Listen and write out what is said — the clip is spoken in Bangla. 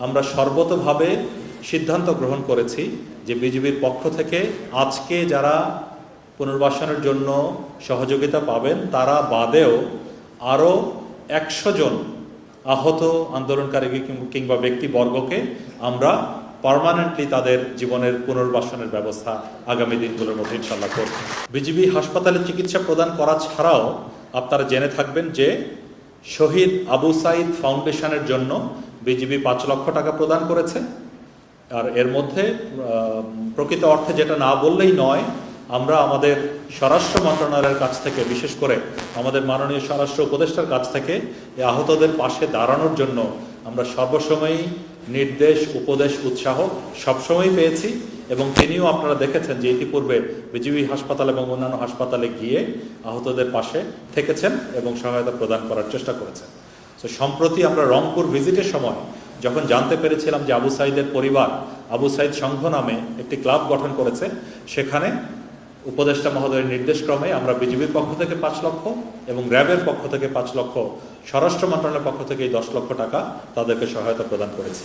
আমরা সর্বতোভাবে সিদ্ধান্ত গ্রহণ করেছি যে বিজিবির পক্ষ থেকে আজকে যারা পুনর্বাসনের জন্য সহযোগিতা পাবেন তারা বাদেও আরও 100 জন আহত আন্দোলনকারী কিংবা ব্যক্তিবর্গকে আমরা পার্মানেন্টলি তাদের জীবনের পুনর্বাসনের ব্যবস্থা আগামী দিনগুলোর মধ্যে ইনশাল্লাহ করব। বিজিবি হাসপাতালে চিকিৎসা প্রদান করা ছাড়াও আপনারা জেনে থাকবেন যে শহীদ আবু সাইদ ফাউন্ডেশনের জন্য বিজিবি 5 লক্ষ টাকা প্রদান করেছে। আর এর মধ্যে প্রকৃত অর্থে যেটা না বললেই নয়, আমরা আমাদের স্বরাষ্ট্র মন্ত্রণালয়ের কাছ থেকে, বিশেষ করে আমাদের মাননীয় স্বরাষ্ট্র উপদেষ্টার কাছ থেকে এই আহতদের পাশে দাঁড়ানোর জন্য আমরা সর্বসময়ই নির্দেশ, উপদেশ, উৎসাহ সবসময়ই পেয়েছি এবং তিনিও আপনারা দেখেছেন যে ইতিপূর্বে বিজিবি হাসপাতাল এবং অন্যান্য হাসপাতালে গিয়ে আহতদের পাশে থেকেছেন এবং সহায়তা প্রদান করার চেষ্টা করেছেন। তো সম্প্রতি আমরা রংপুর ভিজিটের সময় যখন জানতে পেরেছিলাম যে আবু সাইদের পরিবার আবু সাইদ সংঘ নামে একটি ক্লাব গঠন করেছে, সেখানে উপদেষ্টা মহোদয়ের নির্দেশক্রমে আমরা বিজিবির পক্ষ থেকে 5 লক্ষ এবং র্যাবের পক্ষ থেকে 5 লক্ষ, স্বরাষ্ট্র মন্ত্রণালয়ের পক্ষ থেকে 10 লক্ষ টাকা তাদেরকে সহায়তা প্রদান করেছি।